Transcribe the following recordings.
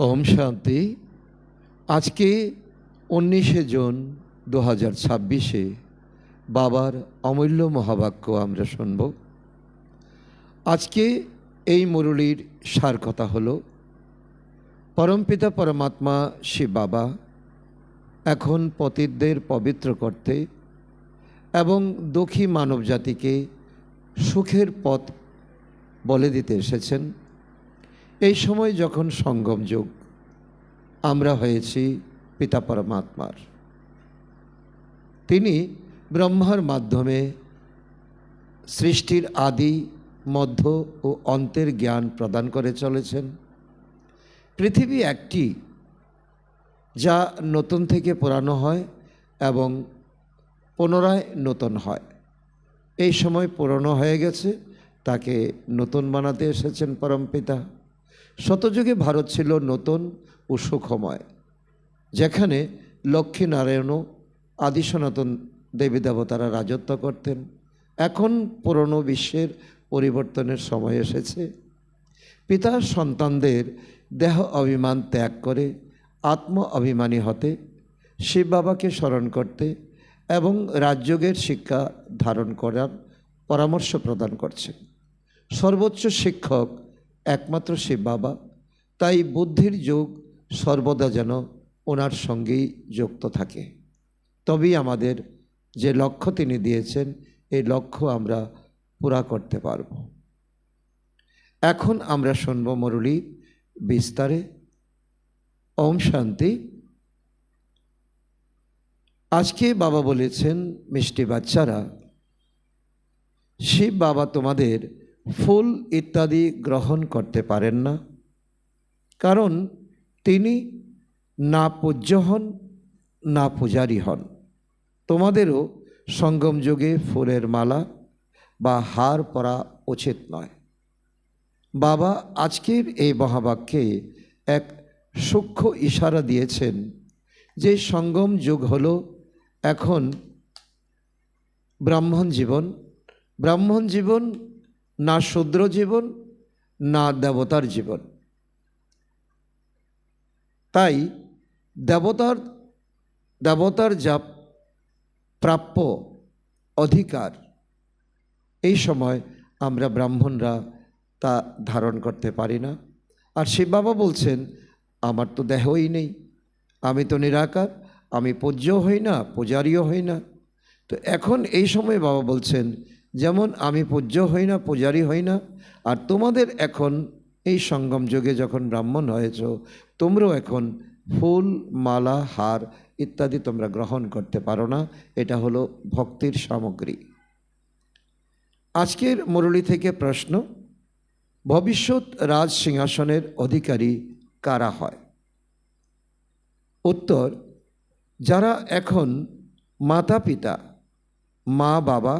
ओम शांति। आज के 19 जून 2026 बाबार अमूल्य महावाक्य आमरा शुनब। आज के এই মুরলির সার কথা হলো परमपिता परमात्मा शिव बाबा এখন পতিতদের পবিত্র করতে এবং দুঃখী মানব জাতিকে সুখের পথ বলে দিতে এসেছেন। এই সময় যখন সঙ্গম যুগ, আমরা হয়েছি পিতা পরমাত্মার। তিনি ব্রহ্মার মাধ্যমে সৃষ্টির আদি মধ্য ও অন্তের জ্ঞান প্রদান করে চলেছেন। পৃথিবী একটি, যা নতুন থেকে পুরানো হয় এবং পুনরায় নতুন হয়। এই সময় পুরনো হয়ে গেছে, তাকে নতুন বানাতে এসেছেন পরমপিতা। শতযুগে ভারত ছিল নতুন ও সুখময়, যেখানে লক্ষ্মী নারায়ণও আদি সনাতন দেবী দেবতারা রাজত্ব করতেন। এখন পুরনো বিশ্বের পরিবর্তনের সময় এসেছে। পিতা সন্তানদের দেহ অভিমান ত্যাগ করে আত্ম অভিমানী হতে, শিব বাবাকে স্মরণ করতে এবং রাজযোগের শিক্ষা ধারণ করার পরামর্শ প্রদান করছেন। সর্বোচ্চ শিক্ষক একমাত্র শিব বাবা, তাই বুদ্ধির যোগ সর্বদা যেন ওনার সঙ্গেই যুক্ত থাকে। তবেই আমাদের যে লক্ষ্য তিনি দিয়েছেন, এই লক্ষ্য আমরা পুরা করতে পারব। এখন আমরা শুনব মুরলি বিস্তারে। ওম শান্তি। আজকে বাবা বলেছেন, মিষ্টি বাচ্চারা, শিব বাবা তোমাদের ফুল ইত্যাদি গ্রহণ করতে পারেন না, কারণ তিনি না পূজ্য হন না পূজারী হন। তোমাদেরও সঙ্গম যুগে ফুলের মালা বা হার পরা উচিত নয়। বাবা আজকের এই মহাবাক্যে এক সূক্ষ্ম ইশারা দিয়েছেন যে সঙ্গম যুগ হলো এখন ব্রাহ্মণ জীবন। ব্রাহ্মণ জীবন না শূদ্র জীবন না দেবতার জীবন। তাই দেবতার যা প্রাপ্য অধিকার, এই সময় আমরা ব্রাহ্মণরা তা ধারণ করতে পারি না। আর শিব বাবা বলছেন, আমার তো দেহই নেই, আমি তো নিরাকার, আমি পূজ্য হই না, পূজারীও হই না। তো এখন এই সময় বাবা বলছেন, যেমন আমি পূজ্য হই না, পূজারী হই না, আর তোমাদের এখন এই সঙ্গম যুগে যখন ব্রাহ্মণ হয়েছ, তোমরাও এখন ফুল মালা হার ইত্যাদি তোমরা গ্রহণ করতে পারো না। এটা হলো ভক্তির সামগ্রী। আজকের মুরলি থেকে প্রশ্ন, ভবিষ্যৎ রাজ সিংহাসনের অধিকারী কারা হয়? উত্তর, যারা এখন মাতা পিতা মা বাবা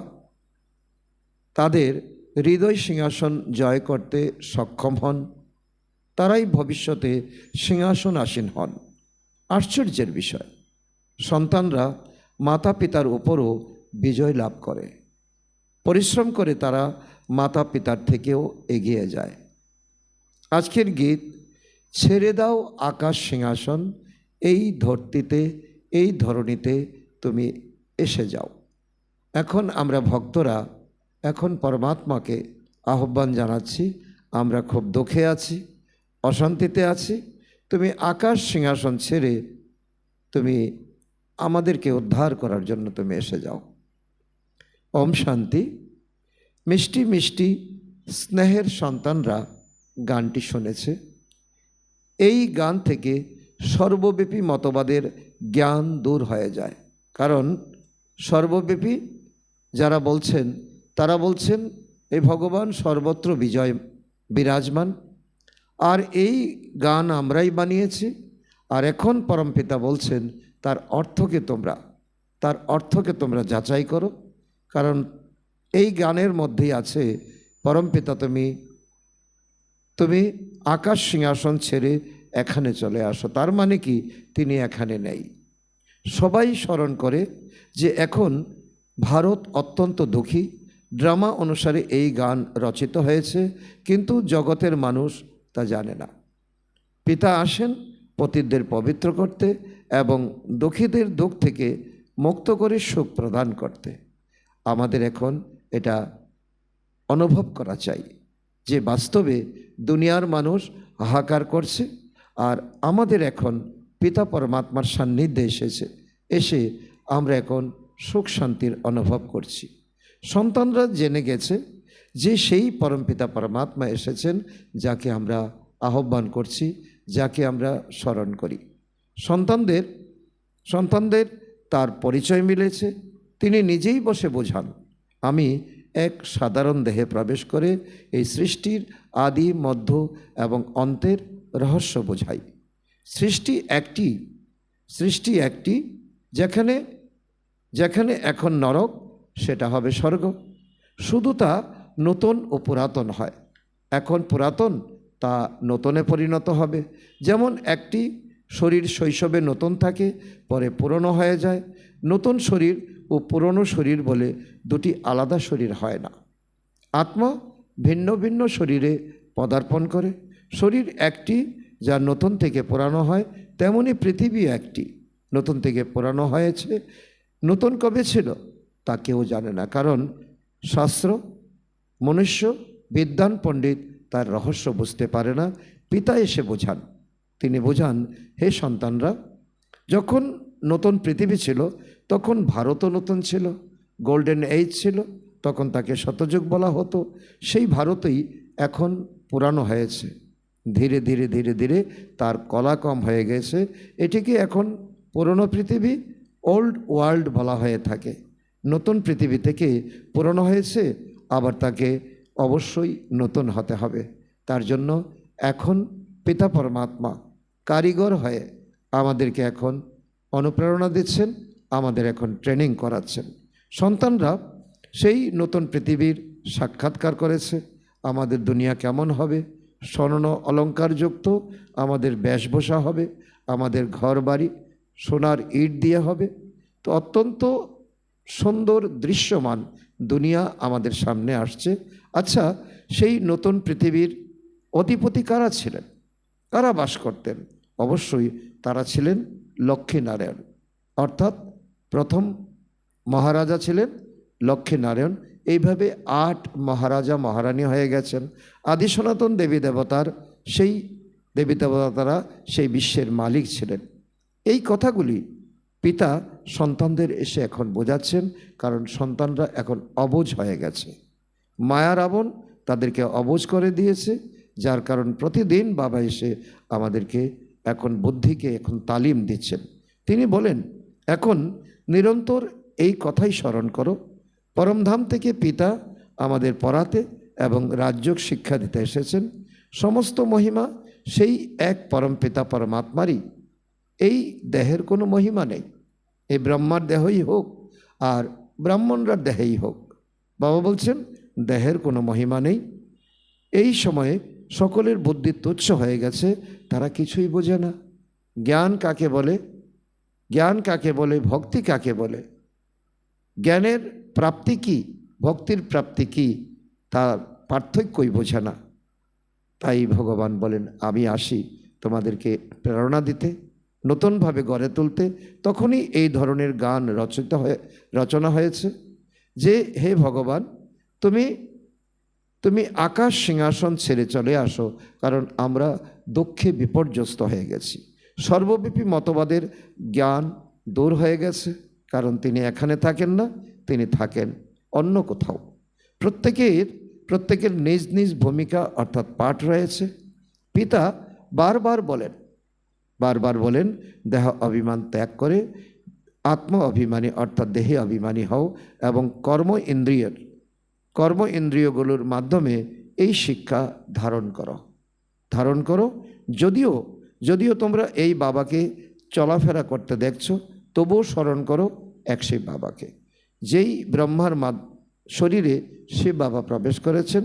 তাদের হৃদয় সিংহাসন জয় করতে সক্ষম হন, তারাই ভবিষ্যতে সিংহাসন আসীন হন। আশ্চর্যের বিষয়, সন্তানরা মাতা পিতার উপরও বিজয় লাভ করে। পরিশ্রম করে তারা মাতা পিতার থেকেও এগিয়ে যায়। আজকের গীত, ছেড়ে দাও আকাশ সিংহাসন, এই ধরতিতে এই ধরণীতে তুমি এসে যাও। এখন আমরা ভক্তরা এখন পরমাত্মাকে আহ্বান জানাচ্ছি, আমরা খুব দুঃখে আছি, অশান্তিতে আছি, তুমি আকাশ সিংহাসন ছেড়ে তুমি আমাদেরকে উদ্ধার করার জন্য তুমি এসে যাও। ওম শান্তি। মিষ্টি মিষ্টি স্নেহের সন্তানরা গানটি শুনেছে। এই গান থেকে সর্বব্যাপী মতবাদের জ্ঞান দূর হয়ে যায়। কারণ সর্বব্যাপী যারা বলছেন, তারা বলছেন এই ভগবান সর্বত্র বিজয় বিরাজমান, আর এই গান আমরাই বানিয়েছি। আর এখন পরমপিতা বলছেন তার অর্থকে তোমরা যাচাই করো, কারণ এই গানের মধ্যেই আছে পরমপিতা তুমি আকাশ সিংহাসন ছেড়ে এখানে চলে আসো। তার মানে কি, তিনি এখানে নেই। সবাই স্মরণ করে যে এখন ভারত অত্যন্ত দুঃখী। ড্রামা অনুসারে এই গান রচিত হয়েছে, কিন্তু জগতের মানুষ তা জানে না। পিতা আসেন পতিতদের পবিত্র করতে এবং দুঃখীদের দুঃখ থেকে মুক্ত করে সুখ প্রদান করতে। আমাদের এখন এটা অনুভব করা চাই যে বাস্তবে দুনিয়ার মানুষ হাহাকার করছে, আর আমাদের এখন পিতা পরমাত্মার সান্নিধ্যে এসে আমরা এখন সুখ শান্তির অনুভব করছি। সন্তানরা জেনে গেছে যে সেই পরমপিতা পরমাত্মা এসেছেন, যাকে আমরা আহ্বান করছি, যাকে আমরা স্মরণ করি। সন্তানদের তার পরিচয় মিলেছে। তিনি নিজেই বসে বোঝান, আমি এক সাধারণ দেহে প্রবেশ করে এই সৃষ্টির আদি, মধ্য এবং অন্তের রহস্য বোঝাই। সৃষ্টি একটি, যেখানে এখন নরক, সেটা হবে স্বর্গ। শুধু তা নতুন ও পুরাতন হয়। এখন পুরাতন তা নতুনে পরিণত হবে। যেমন একটি শরীর শৈশবে নতুন থাকে, পরে পুরনো হয়ে যায়। নতুন শরীর ও পুরনো শরীর বলে দুটি আলাদা শরীর হয় না। আত্মা ভিন্ন ভিন্ন শরীরে পদার্পণ করে। শরীর একটি যা নতুন থেকে পুরানো হয়, তেমনি পৃথিবী একটি নতুন থেকে পুরানো হয়েছে। নতুন কবে ছিল তা কেউ জানে না, কারণ শাস্ত্র, মনুষ্য, বিদ্বান পণ্ডিত তার রহস্য বুঝতে পারে না। পিতা এসে বোঝান। তিনি বোঝান, হে সন্তানরা, যখন নতুন পৃথিবী ছিল তখন ভারতও নতুন ছিল, গোল্ডেন এজ ছিল, তখন তাকে শতযুগ বলা হতো। সেই ভারতই এখন পুরানো হয়েছে। ধীরে ধীরে ধীরে ধীরে তার কলা কম হয়ে গেছে। এটিকে এখন পুরনো পৃথিবী, ওল্ড ওয়ার্ল্ড বলা হয়ে থাকে। নতুন পৃথিবী থেকে পুরনো হয়েছে, আবার তাকে অবশ্যই নতুন হতে হবে। তার জন্য এখন পিতা পরমাত্মা কারিগর হয়ে আমাদেরকে এখন অনুপ্রেরণা দিচ্ছেন, আমাদের এখন ট্রেনিং করাচ্ছেন। সন্তানরা সেই নতুন পৃথিবীর সাক্ষাৎকার করেছে। আমাদের দুনিয়া কেমন হবে? স্বর্ণ অলঙ্কারযুক্ত আমাদের বেশভূষা হবে, আমাদের ঘর বাড়ি সোনার ইট দিয়ে হবে। তো অত্যন্ত সুন্দর দৃশ্যমান দুনিয়া আমাদের সামনে আসছে। আচ্ছা, সেই নতুন পৃথিবীর অধিপতি কারা ছিলেন? কারা বাস করতেন? অবশ্যই তারা ছিলেন লক্ষ্মীনারায়ণ, অর্থাৎ প্রথম মহারাজা ছিলেন লক্ষ্মীনারায়ণ। এইভাবে 8 মহারাজা মহারানী হয়ে গেছেন। আদি সনাতন দেবী দেবতারা সেই বিশ্বের মালিক ছিলেন। এই কথাগুলি পিতা সন্তানদের এসে এখন বোঝাচ্ছেন, কারণ সন্তানরা এখন অবুঝ হয়ে গেছে। মায়ার আবন তাদেরকে অবুঝ করে দিয়েছে, যার কারণ প্রতিদিন বাবা এসে আমাদেরকে এখন বুদ্ধিকে এখন তালিম দিচ্ছেন। তিনি বলেন, এখন নিরন্তর এই কথাই স্মরণ করো, পরমধাম থেকে পিতা আমাদের পড়াতে এবং রাজযোগ শিক্ষা দিতে এসেছেন। সমস্ত মহিমা সেই এক পরম পিতা পরমাত্মারই। এই দেহের কোনো মহিমা নেই। এই ব্রহ্মার দেহই হোক আর ব্রাহ্মণরা দেহেই হোক, বাবা বলছেন দেহের কোনো মহিমা নেই। এই সময়ে সকলের বুদ্ধি তুচ্ছ হয়ে গেছে, তারা কিছুই বোঝে না। জ্ঞান কাকে বলে, জ্ঞান কাকে বলে, ভক্তি কাকে বলে, জ্ঞানের প্রাপ্তি কি, ভক্তির প্রাপ্তি কি, তার পার্থক্যই বোঝে না। তাই ভগবান বলেন, আমি আসি তোমাদেরকে প্রেরণা দিতে, নতুনভাবে গড়ে তুলতে। তখনই এই ধরনের গান রচনা হয়েছে যে, হে ভগবান, তুমি আকাশ সিংহাসন ছেড়ে চলে আসো, কারণ আমরা দুঃখে বিপর্যস্ত হয়ে গেছি। সর্বব্যাপী মতবাদের জ্ঞান দূর হয়ে গেছে, কারণ তিনি এখানে থাকেন না, তিনি থাকেন অন্য কোথাও। প্রত্যেকের নিজ নিজ ভূমিকা অর্থাৎ পাঠ রয়েছে। পিতা বারবার বলেন, দেহ অভিমান ত্যাগ করে আত্ম অভিমানী অর্থাৎ দেহে অভিমানী হও এবং কর্ম ইন্দ্রিয়গুলোর মাধ্যমে এই শিক্ষা ধারণ করো। যদিও তোমরা এই বাবাকে চলাফেরা করতে দেখছো, তবুও স্মরণ করো এক সেই বাবাকে, যেই ব্রহ্মার শরীরে সে বাবা প্রবেশ করেছেন,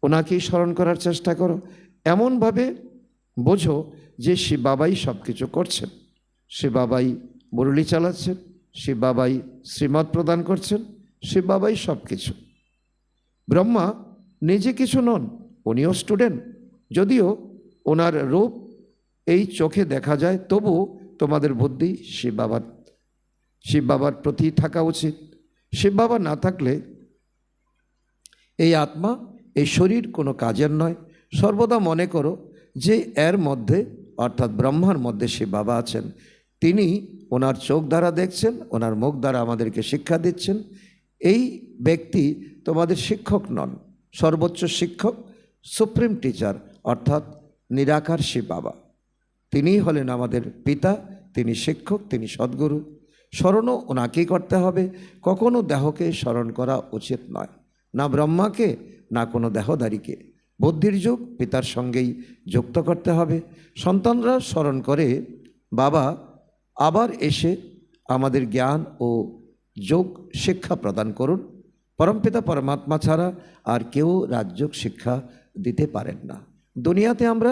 ওনাকেই স্মরণ করার চেষ্টা করো। এমনভাবে বোঝো যে সে বাবাই সব কিছু করছেন, সে বাবাই মুরলি চালাচ্ছেন, সে বাবাই শ্রীমত প্রদান করছেন, সে বাবাই সব কিছু। ব্রহ্মা নিজে কিছু নন, উনিও স্টুডেন্ট। যদিও ওনার রূপ এই চোখে দেখা যায়, তবু তোমাদের বুদ্ধি শিব বাবার প্রতি থাকা উচিত। শিব বাবা না থাকলে এই আত্মা, এই শরীর কোনো কাজের নয়। সর্বদা মনে করো যে এর মধ্যে, অর্থাৎ ব্রহ্মার মধ্যে শিব বাবা আছেন। তিনি ওনার চোখ দ্বারা দেখছেন, ওনার মুখ দ্বারা আমাদেরকে শিক্ষা দিচ্ছেন। এই ব্যক্তি তোমাদের শিক্ষক নন, সর্বোচ্চ শিক্ষক, সুপ্রিম টিচার, অর্থাৎ নিরাকার শিব বাবা। তিনিই হলেন আমাদের পিতা, তিনি শিক্ষক, তিনি সদ্গুরু। স্মরণও ওনাকেই করতে হবে। কখনো দেহকে স্মরণ করা উচিত নয়, না ব্রহ্মাকে, না কোনো দেহধারীকে। বুদ্ধির যুগ পিতার সঙ্গেই যুক্ত করতে হবে। সন্তানরা স্মরণ করে বাবা আবার এসে আমাদের জ্ঞান ও যোগ শিক্ষা প্রদান করুন। পরমপিতা পরমাত্মা ছাড়া আর কেউ রাজযোগ শিক্ষা দিতে পারেন না। দুনিয়াতে আমরা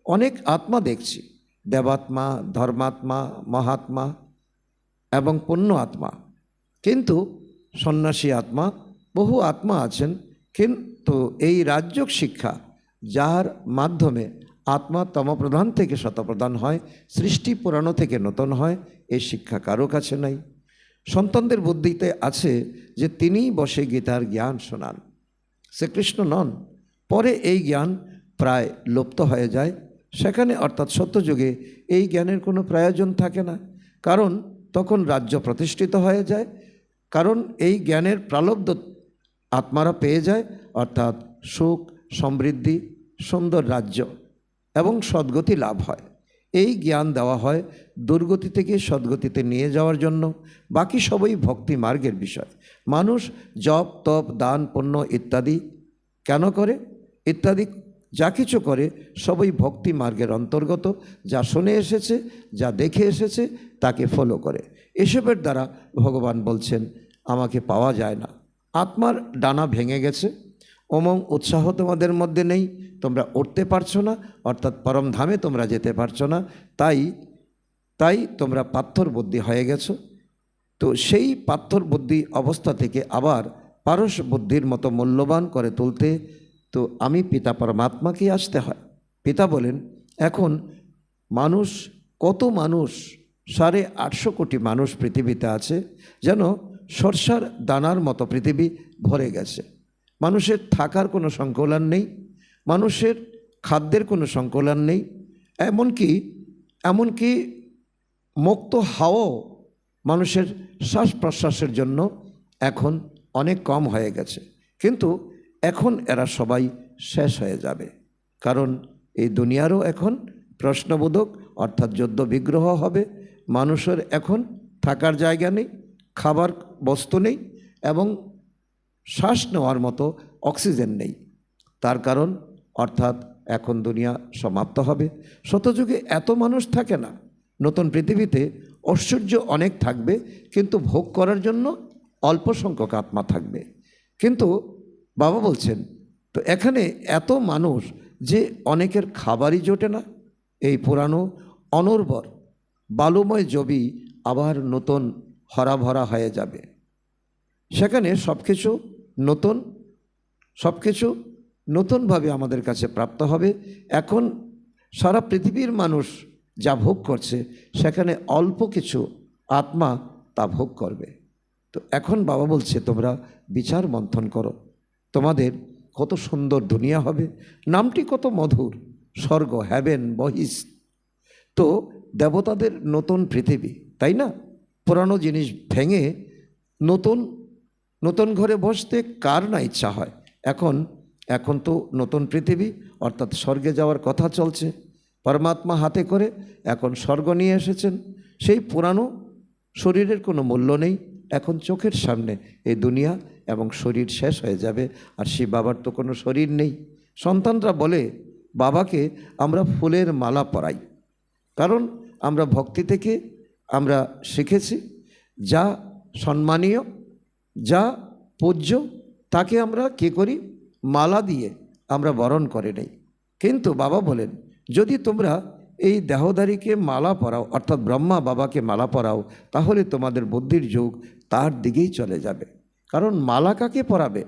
অনেক আত্মা দেখছি, দেবাত্মা, ধর্মাত্মা, মহাত্মা এবং পুণ্য আত্মা, কিন্তু সন্ন্যাসী আত্মা, বহু আত্মা আছেন। কিন্তু এই রাজযোগ শিক্ষা, যার মাধ্যমে আত্মা তমপ্রধান থেকে শতপ্রধান হয়, সৃষ্টি পুরানো থেকে নতুন হয়, এই শিক্ষা কারো কাছে নাই। সন্তানদের বুদ্ধিতে আছে যে তিনিই বসে গীতার জ্ঞান শোনান, শ্রীকৃষ্ণ নন। পরে এই জ্ঞান প্রায় লুপ্ত হয়ে যায়। সেখানে অর্থাৎ সত্যযুগে এই জ্ঞানের কোনো প্রয়োজন থাকে না, কারণ তখন রাজ্য প্রতিষ্ঠিত হয়ে যায়। কারণ এই জ্ঞানের প্রালব্ধ আত্মারা পেয়ে যায়, অর্থাৎ সুখ, সমৃদ্ধি, সুন্দর রাজ্য এবং সদ্গতি লাভ হয়। এই জ্ঞান দেওয়া হয় দুর্গতি থেকে সদ্গতিতে নিয়ে যাওয়ার জন্য। বাকি সবই ভক্তি মার্গের বিষয়। মানুষ জপ, তপ, দান, পুণ্য ইত্যাদি কেন করে? ইত্যাদি যা কিছু করে সবই ভক্তি মার্গের অন্তর্গত। যা শুনে এসেছে, যা দেখে এসেছে, তাকে ফলো করে। এসবের দ্বারা ভগবান বলছেন আমাকে পাওয়া যায় না। আত্মার ডানা ভেঙে গেছে, অমং উৎসাহ তোমাদের মধ্যে নেই, তোমরা উঠতে পারছো না, অর্থাৎ পরমধামে তোমরা যেতে পারছো না। তাই তোমরা পাথর বুদ্ধি হয়ে গেছো। তো সেই পাথর বুদ্ধি অবস্থা থেকে আবার পারস বুদ্ধির মতো মূল্যবান করে তুলতে তো আমি পিতা পরমাত্মাকেই আসতে হয়। পিতা বলেন এখন মানুষ, কত মানুষ, 850 কোটি মানুষ পৃথিবীতে আছে, যেন সরষার দানার মতো পৃথিবী ভরে গেছে। মানুষের থাকার কোনো সংকলন নেই, মানুষের খাদ্যের কোনো সংকলন নেই, এমনকি মুক্ত হাওয়াও মানুষের শ্বাস প্রশ্বাসের জন্য এখন অনেক কম হয়ে গেছে। কিন্তু এখন এরা সবাই শেষ হয়ে যাবে, কারণ এই দুনিয়ারও এখন প্রশ্নবোধক, অর্থাৎ যুদ্ধ বিগ্রহ হবে। মানুষের এখন থাকার জায়গা নেই, খাবার বস্তু নেই এবং শ্বাস নেওয়ার মতো অক্সিজেন নেই। তার কারণ অর্থাৎ এখন দুনিয়া সমাপ্ত হবে। শতযুগে এত মানুষ থাকে না। নতুন পৃথিবীতে ঐশ্বর্য অনেক থাকবে, কিন্তু ভোগ করার জন্য অল্প সংখ্যক আত্মা থাকবে। কিন্তু বাবা বলছেন তো এখানে এত মানুষ যে অনেকের খাবারই জোটে না। এই পুরানো অনুর্বর বালুময় জমি আবার নতুন হরাভরা হয়ে যাবে। সেখানে সব কিছু নতুনভাবে আমাদের কাছে প্রাপ্ত হবে। এখন সারা পৃথিবীর মানুষ যা ভোগ করছে, সেখানে অল্প কিছু আত্মা তা ভোগ করবে। তো এখন বাবা বলছে তোমরা বিচার মন্থন করো, তোমাদের কত সুন্দর দুনিয়া হবে, নামটি কত মধুর, স্বর্গ, হ্যাভেন, বহিস। তো দেবতাদের নতুন পৃথিবী, তাই না? পুরানো জিনিস ভেঙে নতুন ঘরে বসতে কার না ইচ্ছা হয়? এখন তো নতুন পৃথিবী অর্থাৎ স্বর্গে যাওয়ার কথা চলছে। পরমাত্মা হাতে করে এখন স্বর্গ নিয়ে এসেছেন। সেই পুরানো শরীরের কোনো মূল্য নেই। এখন চোখের সামনে এই দুনিয়া এবং শরীর শেষ হয়ে যাবে। আর শিব বাবার তো কোনো শরীর নেই। সন্তানরা বলে বাবাকে আমরা ফুলের মালা পরাই, কারণ আমরা ভক্তি থেকে আমরা শিখেছি যা সম্মানীয়, যা পূজ্য, তাকে আমরা কী করি? মালা দিয়ে আমরা বরণ করে নেই। কিন্তু বাবা বলেন যদি তোমরা এই দেহধারীকে মালা পরাও, অর্থাৎ ব্রহ্মা বাবাকে মালা পরাও, তাহলে তোমাদের বুদ্ধির যুগ তার দিকেই চলে যাবে। কারণ মালা কাকে পরাবে?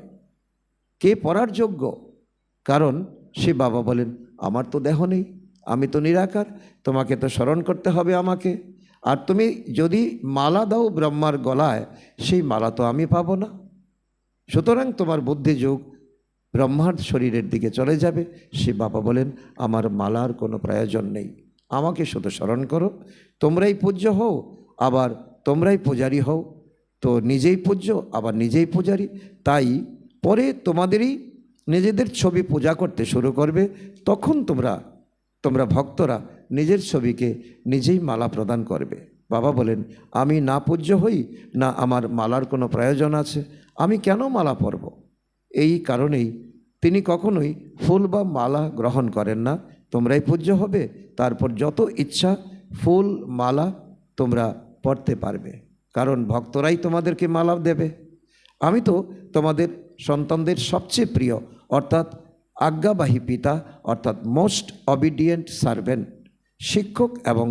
কে পরার যোগ্য? কারণ সে বাবা বলেন আমার তো দেহ নেই, আমি তো নিরাকার, তোমাকে তো স্মরণ করতে হবে আমাকে। আর তুমি যদি মালা দাও ব্রহ্মার গলায়, সেই মালা তো আমি পাবো না। সুতরাং তোমার বুদ্ধিযোগ ব্রহ্মার শরীরের দিকে চলে যাবে। শিব বাবা বলেন, আমার মালার কোনো প্রয়োজন নেই, আমাকে শুধু স্মরণ করো। তোমরাই পূজ্য হও, আবার তোমরাই পূজারী হও। তো নিজেই পূজ্য আবার নিজেই পূজারী, তাই পরে তোমাদেরই নিজেদের ছবি পূজা করতে শুরু করবে। তখন তোমরা ভক্তরা নিজের ছবিকে নিজেই মালা প্রদান করবে। বাবা বলেন, আমি না পূজ্য হই, না আমার মালার কোনো প্রয়োজন আছে, আমি কেন মালা পরব? এই কারণেই তিনি কখনোই ফুল বা মালা গ্রহণ করেন না। তোমরাই পূজ্য হবে, তারপর যত ইচ্ছা ফুল মালা তোমরা পরতে পারবে, কারণ ভক্তরাই তোমাদেরকে মালা দেবে। আমি তো তোমাদের সন্তানদের সবচেয়ে প্রিয়, অর্থাৎ আজ্ঞাবাহী পিতা, অর্থাৎ মোস্ট অবিডিয়েন্ট সার্ভেন্ট, শিক্ষক এবং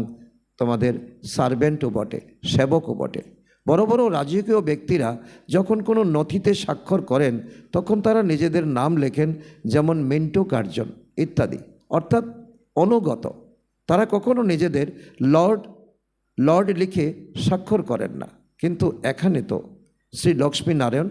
তোমাদের সার্ভেন্টও বটে, সেবকও বটে। বড় বড় রাজকীয় ব্যক্তিরা যখন কোনো নথিতে স্বাক্ষর করেন, তখন তারা নিজেদের নাম লেখেন, যেমন মিন্টু কার্জন ইত্যাদি, অর্থাৎ অনুগত। তারা কখনো নিজেদের লর্ড লিখে স্বাক্ষর করেন না। কিন্তু এখানে তো শ্রী লক্ষ্মীনারায়ণ,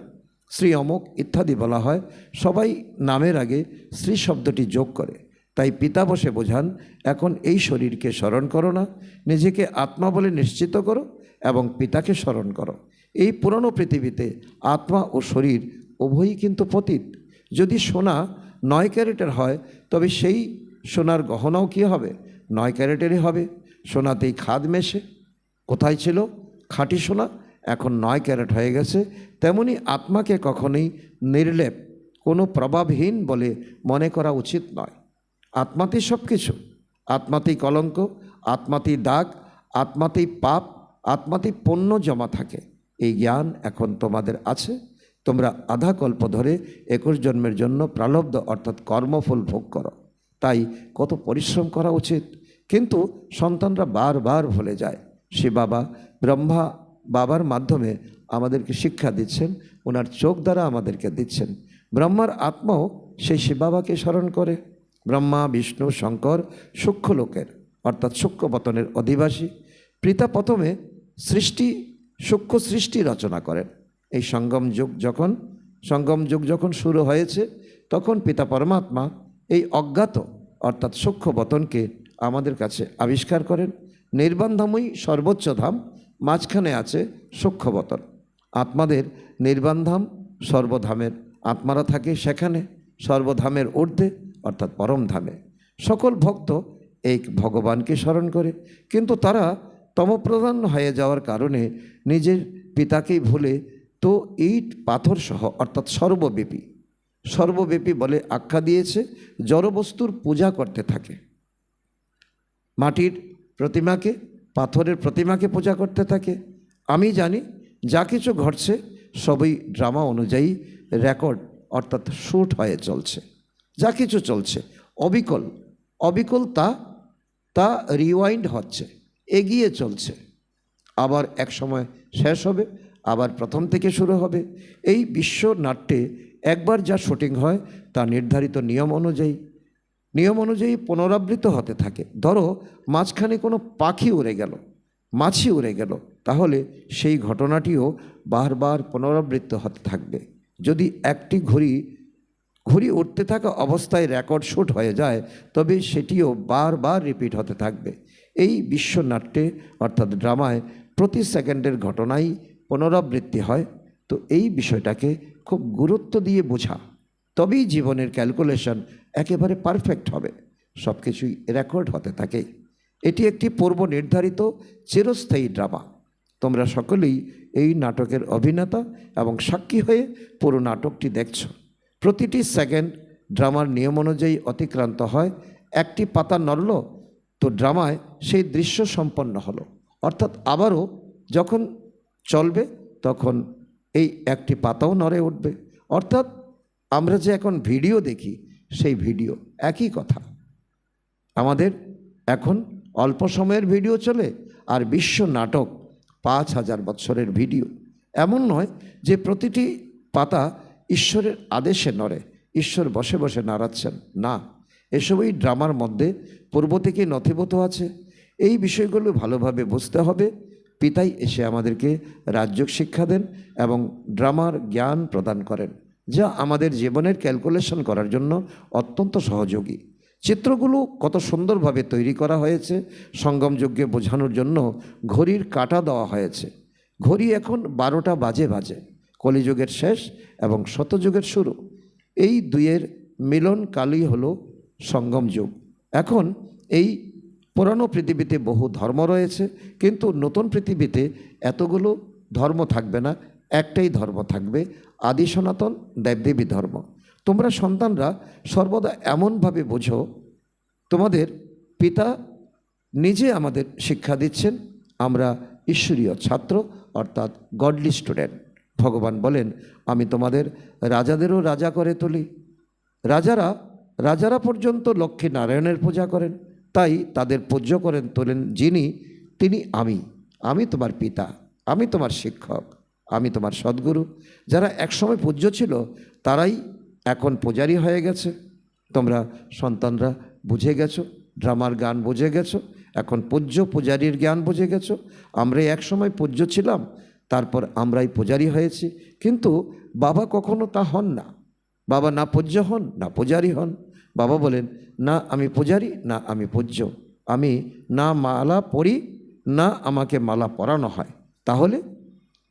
শ্রী অমুক ইত্যাদি বলা হয়, সবাই নামের আগে শ্রী শব্দটি যোগ করে। তাই পিতা বসে বোঝান, এখন এই শরীরকে স্মরণ করো না, নিজেকে আত্মা বলে নিশ্চিত করো এবং পিতাকে স্মরণ করো। এই পুরনো পৃথিবীতে আত্মা ও শরীর উভয়ই কিন্তু পতিত। যদি সোনা 9 ক্যারেটের হয়, তবে সেই সোনার গহনাও কী হবে? 9 ক্যারেটেরই হবে। সোনাতেই খাদ মেশে। কোথায় ছিল খাঁটি সোনা? এখন 9 ক্যারেট হয়ে গেছে। তেমনি আত্মাকে কখনোই নির্লেপ, কোনো প্রভাবহীন বলে মনে করা উচিত নয়। আত্মাতেই সব কিছু। আত্মাতেই কলঙ্ক, আত্মাতেই দাগ, আত্মাতেই পাপ, আত্মাতেই পুণ্য জমা থাকে। এই জ্ঞান এখন তোমাদের আছে। তোমরা আধা কল্প ধরে 21 জন্মের জন্য প্রালব্ধ অর্থাৎ কর্মফল ভোগ করো। তাই কত পরিশ্রম করা উচিত, কিন্তু সন্তানরা বারবার ভুলে যায়। সে ব্রহ্মা বাবার মাধ্যমে আমাদেরকে শিক্ষা দিচ্ছেন, ওনার চোখ দ্বারা আমাদেরকে দিচ্ছেন। ব্রহ্মার আত্মাও সেই শিব বাবাকে স্মরণ করে। ব্রহ্মা, বিষ্ণু, শঙ্কর সূক্ষ্মলোকের অর্থাৎ সূক্ষ্মপতনের অধিবাসী। পিতা প্রথমে সূক্ষ্ম সৃষ্টি রচনা করেন। এই সঙ্গম যুগ যখন শুরু হয়েছে, তখন পিতা পরমাত্মা এই অজ্ঞাত অর্থাৎ সূক্ষ্মপতনকে আমাদের কাছে আবিষ্কার করেন। নির্বাণ ধামই সর্বোচ্চ ধাম, মাঝখানে আছে সূক্ষ্মপতন। আত্মাদের নির্বাণ ধাম সর্বধামের, আত্মারা থাকে সেখানে সর্বধামের ঊর্ধ্বে অর্থাৎ পরম ধামে। সকল ভক্ত এই ভগবানকে স্মরণ করে, কিন্তু তারা তমপ্রধান হয়ে যাওয়ার কারণে নিজের পিতাকেই ভুলে তো ইট পাথর সহ অর্থাৎ সর্বব্যাপী বলে আখ্যা দিয়েছে, জড়বস্তুর পূজা করতে থাকে। মাটির প্রতিমাকে, পাথরের প্রতিমাকে পূজা করতে থাকে। আমি জানি যা কিছু ঘটছে সবই ড্রামা অনুযায়ী রেকর্ড অর্থাৎ শ্যুট হয়ে চলছে। যা কিছু চলছে অবিকল তা রিওয়াইন্ড হচ্ছে, এগিয়ে চলছে। আবার এক সময় শেষ হবে, আবার প্রথম থেকে শুরু হবে। এই বিশ্ব নাট্যে একবার যা শুটিং হয় তা নির্ধারিত নিয়ম অনুযায়ী পুনরাবৃত্ত হতে থাকে। ধরো মাঝখানে কোনো পাখি উড়ে গেল, মাছি উড়ে গেল, তাহলে সেই ঘটনাটিও বারবার পুনরাবৃত্ত হতে থাকবে। যদি একটি ঘুড়ি উঠতে থাকা অবস্থায় রেকর্ড শ্যুট হয়ে যায়, তবে সেটিও বারবার রিপিট হতে থাকবে। এই বিশ্বনাট্যে অর্থাৎ ড্রামায় প্রতি সেকেন্ডের ঘটনাই পুনরাবৃত্তি হয়। তো এই বিষয়টাকে খুব গুরুত্ব দিয়ে বোঝা, তবেই জীবনের ক্যালকুলেশন একেবারে পারফেক্ট হবে। সব কিছুই রেকর্ড হতে থাকে। এটি একটি পূর্ব নির্ধারিত চিরস্থায়ী ড্রামা। তোমরা সকলেই এই নাটকের অভিনেতা এবং সাক্ষী হয়ে পুরো নাটকটি দেখছ। প্রতিটি সেকেন্ড ড্রামার নিয়ম অনুযায়ী অতিক্রান্ত হয়। একটি পাতা নড়ল তো ড্রামায় সেই দৃশ্য সম্পন্ন হলো, অর্থাৎ আবারও যখন চলবে তখন এই একটি পাতাও নড়ে উঠবে। অর্থাৎ আমরা যে এখন ভিডিও দেখি, সেই ভিডিও একই কথা। আমাদের এখন অল্প সময়ের ভিডিও চলে, আর বিশ্ব নাটক 5000 বৎসরের ভিডিও। এমন নয় যে প্রতিটি পাতা ঈশ্বরের আদেশে নড়ে, ঈশ্বর বসে বসে নাড়াচ্ছেন, না। এসবই ড্রামার মধ্যে পূর্ব থেকে নথিভূত আছে। এই বিষয়গুলো ভালোভাবে বুঝতে হবে। পিতাই এসে আমাদেরকে রাজযোগ শিক্ষা দেন এবং ড্রামার জ্ঞান প্রদান করেন, যা আমাদের জীবনের ক্যালকুলেশন করার জন্য অত্যন্ত সহযোগী। চিত্রগুলো কত সুন্দরভাবে তৈরি করা হয়েছে। সঙ্গম যজ্ঞে বোঝানোর জন্য ঘড়ির কাঁটা দেওয়া হয়েছে। ঘড়ি এখন 12টা বাজে। কলিযুগের শেষ এবং শতযুগের শুরু, এই দুইয়ের মিলন কালই হলো সঙ্গম যুগ। এখন এই পুরানো পৃথিবীতে বহু ধর্ম রয়েছে, কিন্তু নতুন পৃথিবীতে এতগুলো ধর্ম থাকবে না, একটাই ধর্ম থাকবে, আদি সনাতন দেবদেবী ধর্ম। তোমরা সন্তানরা সর্বদা এমনভাবে বোঝো তোমাদের পিতা নিজে আমাদের শিক্ষা দিচ্ছেন, আমরা ঈশ্বরীয় ছাত্র অর্থাৎ গডলি স্টুডেন্ট। ভগবান বলেন, আমি তোমাদের রাজাদেরও রাজা করে তুলি। রাজারা পর্যন্ত লক্ষ্মী নারায়ণের পূজা করেন, তাই তাদের পূজ্য করেন তোলেন তিনি আমি তোমার পিতা, আমি তোমার শিক্ষক, আমি তোমার সদ্গুরু। যারা একসময় পূজ্য ছিল তারাই এখন পূজারী হয়ে গেছে। তোমরা সন্তানরা বুঝে গেছো, ড্রামার গান বুঝে গেছো, এখন পূজ্য পূজারীর জ্ঞান বুঝে গেছো। আমরাই একসময় পূজ্য ছিলাম, তারপর আমরাই পূজারী হয়েছি। কিন্তু বাবা কখনো তা হন না। বাবা না পূজ্য হন না পূজারী হন। বাবা বলেন, না আমি পূজারী, না আমি পূজ্য। আমি না মালা পরি, না আমাকে মালা পরানো হয়।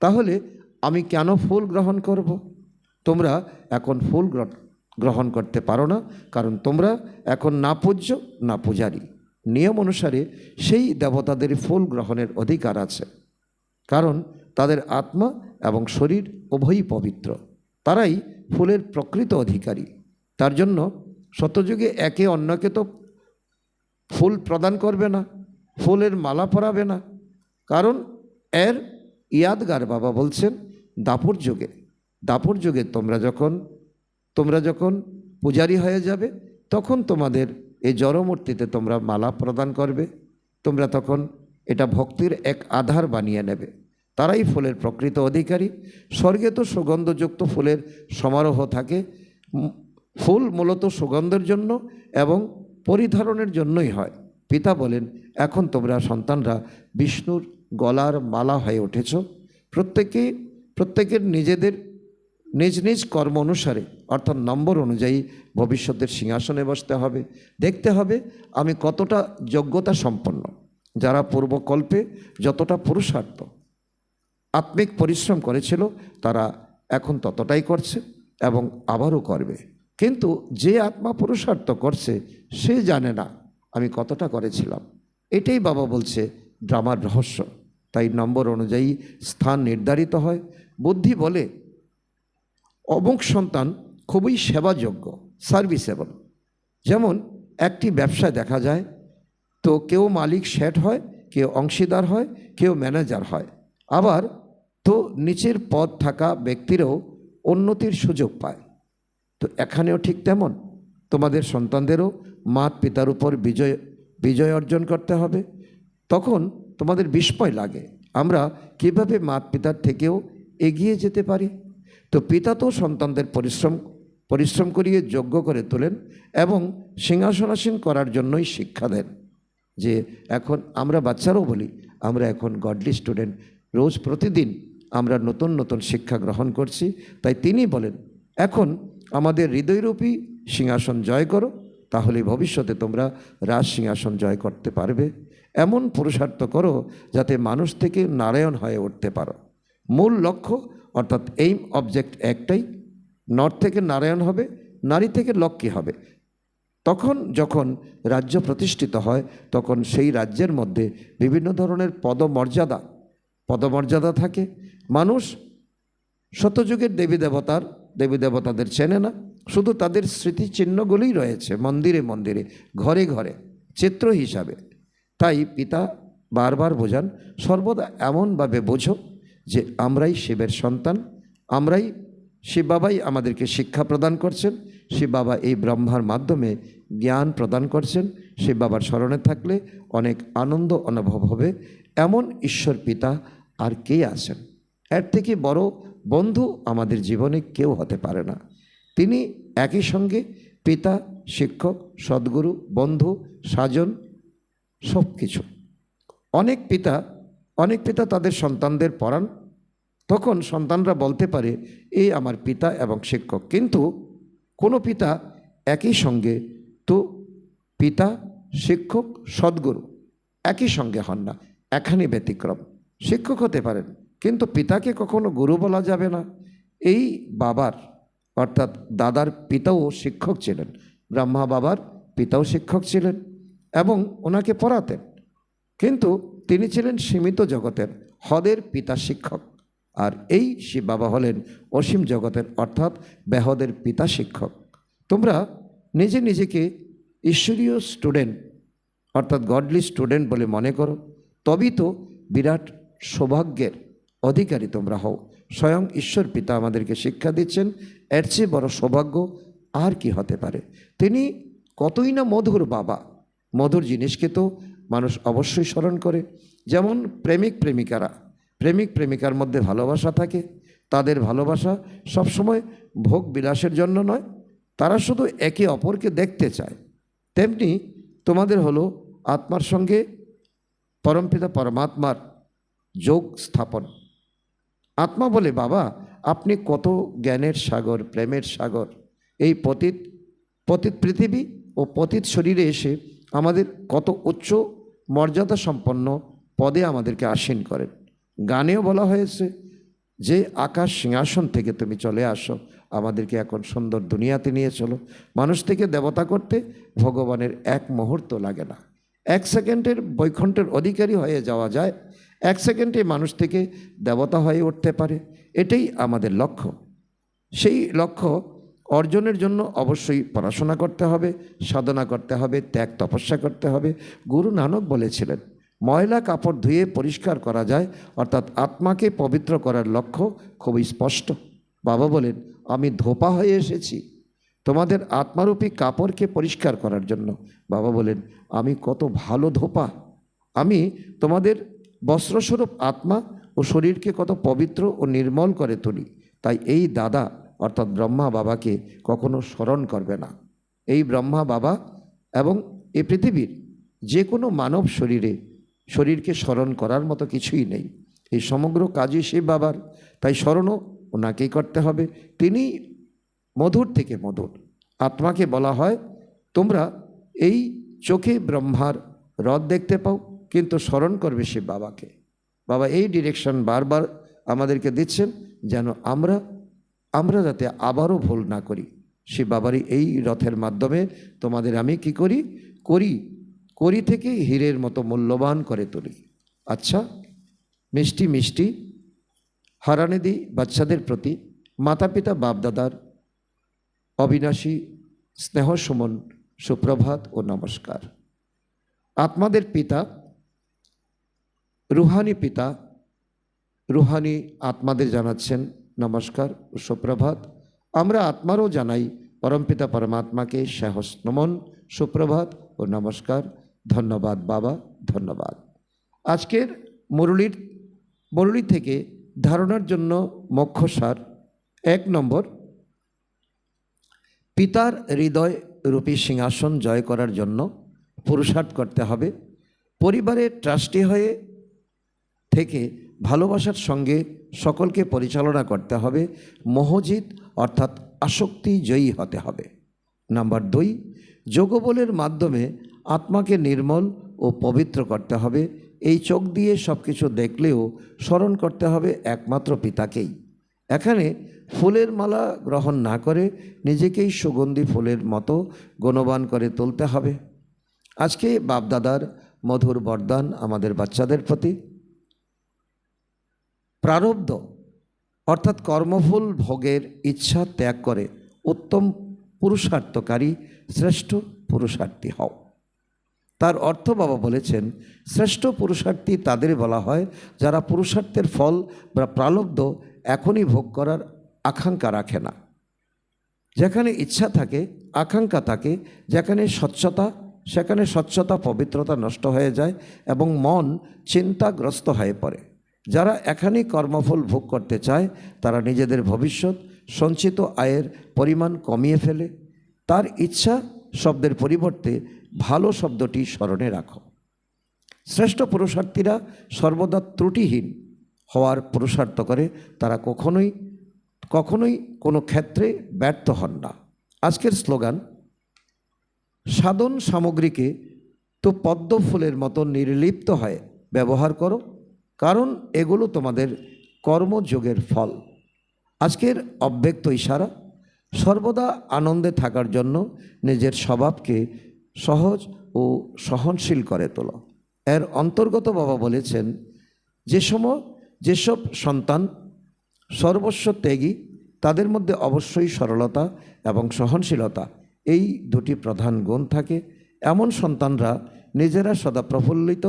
তাহলে আমি কেন ফুল গ্রহণ করব? তোমরা এখন ফুল গ্রহণ করতে পারো না, কারণ তোমরা এখন না পূজ্য না পূজারী। নিয়ম অনুসারে সেই দেবতাদের ফুল গ্রহণের অধিকার আছে, কারণ তাদের আত্মা এবং শরীর উভয়ই পবিত্র। তারাই ফুলের প্রকৃত অধিকারী। তার জন্য শতযুগে একে অন্যকে তো ফুল প্রদান করবে না, ফুলের মালা পরাবে না, কারণ এর ইয়াদগার বাবা বলছেন দাপর যুগে তোমরা যখন পূজারী হয়ে যাবে, তখন তোমাদের এই জড়মূর্তিতে তোমরা মালা প্রদান করবে। তোমরা তখন এটা ভক্তির এক আধার বানিয়ে নেবে। তারাই ফুলের প্রকৃত অধিকারী। স্বর্গে তো সুগন্ধযুক্ত ফুলের সমারোহ থাকে। ফুল মূলত সুগন্ধের জন্য এবং পরিধারণের জন্যই হয়। পিতা বলেন, এখন তোমরা সন্তানরা বিষ্ণুর গলার মালা হয়ে উঠেছ। প্রত্যেকের নিজেদের নিজ কর্ম অনুসারে অর্থাৎ নম্বর অনুযায়ী ভবিষ্যতের সিংহাসনে বসতে হবে। দেখতে হবে আমি কতটা যোগ্যতা সম্পন্ন। যারা পূর্বকল্পে যতটা পুরুষার্থ আত্মিক পরিশ্রম করেছিল, তারা এখন ততটাই করছে এবং আবারও করবে। কিন্তু যে আত্মা পুরুষার্থ করছে সে জানে না আমি কতটা করেছিলাম। এটাই বাবা বলছে ড্রামার রহস্য। তাই নম্বর অনুযায়ী স্থান নির্ধারিত হয়। বুদ্ধি বলে অমুক সন্তান খুবই সেবাযোগ্য, সার্ভিসেবল। যেমন একটি ব্যবসায় দেখা যায় তো কেউ মালিক শেঠ হয়, কেউ অংশীদার হয়, কেউ ম্যানেজার হয়। আবার তো নিচের পদ থাকা ব্যক্তিরাও উন্নতির সুযোগ পায়। তো এখানেও ঠিক তেমন তোমাদের সন্তানদেরও মাত পিতার উপর বিজয় অর্জন করতে হবে। তখন তোমাদের বিস্ময় লাগে আমরা কিভাবে মাত পিতার থেকেও এগিয়ে যেতে পারি। তো পিতা তো সন্তানদের পরিশ্রম করিয়ে যোগ্য করে তোলেন এবং সিংহাসনাসীন করার জন্যই শিক্ষা দেন। যে এখন আমরা বাচ্চারাও বলি আমরা এখন গডলি স্টুডেন্ট, রোজ প্রতিদিন আমরা নতুন শিক্ষা গ্রহণ করছি। তাই তিনি বলেন, এখন আমাদের হৃদয়রূপী সিংহাসন জয় করো, তাহলে ভবিষ্যতে তোমরা রাজ সিংহাসন জয় করতে পারবে। এমন পুরুষার্থ করো যাতে মানুষ থেকে নারায়ণ হয়ে উঠতে পারো। মূল লক্ষ্য অর্থাৎ এইম অবজেক্ট একটাই, নর থেকে নারায়ণ হবে, নারী থেকে লক্ষ্মী হবে। তখন যখন রাজ্য প্রতিষ্ঠিত হয়, তখন সেই রাজ্যের মধ্যে বিভিন্ন ধরনের পদমর্যাদা থাকে। মানুষ শতযুগের দেবী দেবতাদের চেনে না, শুধু তাদের স্মৃতিচিহ্নগুলোই রয়েছে মন্দিরে ঘরে চিত্র হিসাবে। তাই পিতা বারবার বোঝান, সর্বদা এমনভাবে বোঝো যে আমরাই শিবের সন্তান, শিব বাবাই আমাদেরকে শিক্ষা প্রদান করছেন। শিব বাবা এই ব্রহ্মার মাধ্যমে জ্ঞান প্রদান করছেন। শিব বাবার স্মরণে থাকলে অনেক আনন্দ অনুভব হবে। এমন ঈশ্বর পিতা আর কে আছেন? এর থেকে বড় বন্ধু আমাদের জীবনে কেউ হতে পারে না। তিনি একই সঙ্গে পিতা, শিক্ষক, সদ্গুরু, বন্ধু, স্বজন, সব কিছু। অনেক পিতা তাদের সন্তানদের পড়ান, তখন সন্তানরা বলতে পারে এই আমার পিতা এবং শিক্ষক। কিন্তু কোনো পিতা একই সঙ্গে তো পিতা, শিক্ষক, সদ্গুরু একই সঙ্গে হন না, এখানে ব্যতিক্রম। শিক্ষক হতে পারেন, কিন্তু পিতাকে কখনো গুরু বলা যাবে না। এই বাবার অর্থাৎ দাদার পিতাও শিক্ষক ছিলেন, ব্রহ্মা বাবার পিতাও শিক্ষক ছিলেন এবং ওনাকে পড়াতেন, কিন্তু তিনি ছিলেন সীমিত জগতের, হদের পিতা শিক্ষক। আর এই শিব বাবা হলেন অসীম জগতের অর্থাৎ বেহদের পিতা শিক্ষক। তোমরা নিজেকে ঈশ্বরীয় স্টুডেন্ট অর্থাৎ গডলি স্টুডেন্ট বলে মনে করো, তবেই তো বিরাট সৌভাগ্যের অধিকারী তোমরা হও। স্বয়ং ঈশ্বর পিতা আমাদেরকে শিক্ষা দিচ্ছেন, এর চেয়ে বড় সৌভাগ্য আর কি হতে পারে। তিনি কতই না মধুর বাবা। মধুর জিনিসকে তো মানুষ অবশ্যই স্মরণ করে। যেমন প্রেমিক প্রেমিকার মধ্যে ভালোবাসা থাকে, তাদের ভালোবাসা সবসময় ভোগ বিলাসের জন্য নয়, তারা শুধু একে অপরকে দেখতে চায়। তেমনি তোমাদের হলো আত্মার সঙ্গে পরমপিতা পরমাত্মার যোগ স্থাপন। আত্মা বলে, বাবা আপনি কত জ্ঞানের সাগর, প্রেমের সাগর, এই পতিত পৃথিবী ও পতিত শরীরে এসে আমাদের কত উচ্চ মর্যাদা সম্পন্ন পদে আমাদেরকে আসীন করেন। গানেও বলা হয়েছে যে আকাশ সিংহাসন থেকে তুমি চলে আসো, আমাদেরকে এখন সুন্দর দুনিয়াতে নিয়ে চলো। মানুষ থেকে দেবতা করতে ভগবানের এক মুহূর্ত লাগে না। 1 সেকেন্ডের বৈকুণ্ঠের অধিকারী হয়ে যাওয়া যায়, 1 সেকেন্ডে মানুষ থেকে দেবতা হয়ে উঠতে পারে। এটাই আমাদের লক্ষ্য। সেই লক্ষ্য অর্জনের জন্য অবশ্যই পড়াশোনা করতে হবে, সাধনা করতে হবে, ত্যাগ তপস্যা করতে হবে। গুরু নানক বলেছিলেন, ময়লা কাপড় ধুয়ে পরিষ্কার করা যায়, অর্থাৎ আত্মাকে পবিত্র করার লক্ষ্য খুবই স্পষ্ট। বাবা বলেন, আমি ধোপা হয়ে এসেছি তোমাদের আত্মারূপী কাপড়কে পরিষ্কার করার জন্য। বাবা বলেন, আমি কত ভালো ধোপা, আমি তোমাদের বস্ত্রস্বরূপ আত্মা ও শরীরকে কত পবিত্র ও নির্মল করে তুলি। তাই এই দাদা অর্থাৎ ব্রহ্মা বাবাকে কখনো স্মরণ করবে না। এই ব্রহ্মা বাবা এবং এই পৃথিবীর যে কোনো মানব শরীরকে স্মরণ করার মতো কিছুই নেই। এই সমগ্র কাজই শিব বাবার, তাই স্মরণও ওনাকেই করতে হবে। তিনি মধুর থেকে মধুর। আত্মাকে বলা হয়, তোমরা এই চোখে ব্রহ্মার রথ দেখতে পাও, কিন্তু স্মরণ করবে শিব বাবাকে। বাবা এই ডিরেকশন বারবার আমাদেরকে দিচ্ছেন, যেন আমরা যাতে আবারও ভুল না করি। শিব বাবারই এই রথের মাধ্যমে তোমাদের আমি কি করি থেকে হীরের মতো মূল্যবান করে তুলি। আচ্ছা, মিষ্টি হারানিদি বাচ্চাদের প্রতি মাতা পিতা বাপদাদার অবিনাশী স্নেহ সুমন, সুপ্রভাত ও নমস্কার। আত্মাদের পিতা, রুহানি আত্মাদের জানাচ্ছেন নমস্কার ও সুপ্রভাত। আমরা আত্মারও জানাই পরমপিতা পরমাত্মাকে সাহস নমন, সুপ্রভাত ও নমস্কার। ধন্যবাদ বাবা, ধন্যবাদ। আজকের মুরলী থেকে ধারণার জন্য মুখ্য সার: 1 নম্বর, পিতার হৃদয় রূপী সিংহাসন জয় করার জন্য পুরুষার্থ করতে হবে। পরিবারের ট্রাস্টি হয়ে থেকে ভালোবাসার সঙ্গে সকলকে পরিচালনা করতে হবে। মোহজিৎ অর্থাৎ আসক্তি জয়ী হতে হবে। নাম্বার 2, যোগবলের মাধ্যমে আত্মাকে নির্মল ও পবিত্র করতে হবে। এই চোখ দিয়ে সব কিছু দেখলেও স্মরণ করতে হবে একমাত্র পিতাকেই। এখানে ফুলের মালা গ্রহণ না করে নিজেকেই সুগন্ধি ফুলের মতো গুণবান করে তুলতে হবে। আজকে বাপদাদার মধুর বরদান আমাদের বাচ্চাদের প্রতি। প্রারব্ধ অর্থাৎ কর্মফল ভোগের ইচ্ছা ত্যাগ করে উত্তম পুরুষার্থকারী শ্রেষ্ঠ পুরুষার্থী হও। তার অর্থ বাবা বলেছেন, শ্রেষ্ঠ পুরুষার্থী তাদের বলা হয় যারা পুরুষার্থের ফল বা প্রারব্ধ এখনই ভোগ করার আকাঙ্ক্ষা রাখে না। যেখানে ইচ্ছা থাকে, আকাঙ্ক্ষা থাকে, যেখানে স্বচ্ছতা, সেখানে স্বচ্ছতা পবিত্রতা নষ্ট হয়ে যায় এবং মন চিন্তাগ্রস্ত হয়ে পড়ে। যারা এখানেই কর্মফল ভোগ করতে চায় তারা নিজেদের ভবিষ্যৎ সঞ্চিত আয়ের পরিমাণ কমিয়ে ফেলে। তার ইচ্ছা শব্দের পরিবর্তে ভালো শব্দটি স্মরণে রাখো। শ্রেষ্ঠ পুরুষার্থীরা সর্বদা ত্রুটিহীন হওয়ার পুরুষার্থ করে, তারা কখনোই কোনো ক্ষেত্রে ব্যর্থ হন না। আজকের স্লোগান, সাধন সামগ্রীকে তো পদ্ম ফুলের মতো নির্লিপ্ত হয়ে ব্যবহার করো, কারণ এগুলো তোমাদের কর্মযোগের ফল। আজকের অব্যক্ত ইশারা, সর্বদা আনন্দে থাকার জন্য নিজের স্বভাবকে সহজ ও সহনশীল করে তোলো। এর অন্তর্গত বাবা বলেছেন, যেসব সন্তান সর্বস্ব ত্যাগী তাদের মধ্যে অবশ্যই সরলতা এবং সহনশীলতা, এই দুটি প্রধান গুণ থাকে। এমন সন্তানরা নিজেরা সদা প্রফুল্লিত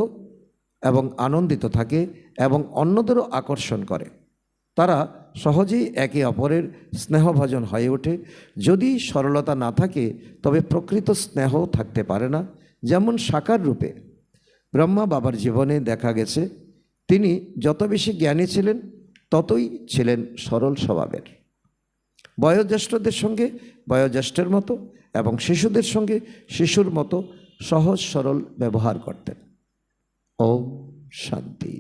এবং আনন্দিত থাকে এবং অন্যদেরও আকর্ষণ করে। তারা সহজেই একে অপরের স্নেহভাজন হয়ে ওঠে। যদি সরলতা না থাকে তবে প্রকৃত স্নেহ থাকতে পারে না। যেমন সাকার রূপে ব্রহ্মা বাবার জীবনে দেখা গেছে, তিনি যত বেশি জ্ঞানী ছিলেন ততই ছিলেন সরল স্বভাবের। বয়োজ্যেষ্ঠদের সঙ্গে বয়োজ্যেষ্ঠের মতো এবং শিশুদের সঙ্গে শিশুর মতো সহজ সরল ব্যবহার করতেন। ওম শান্তি।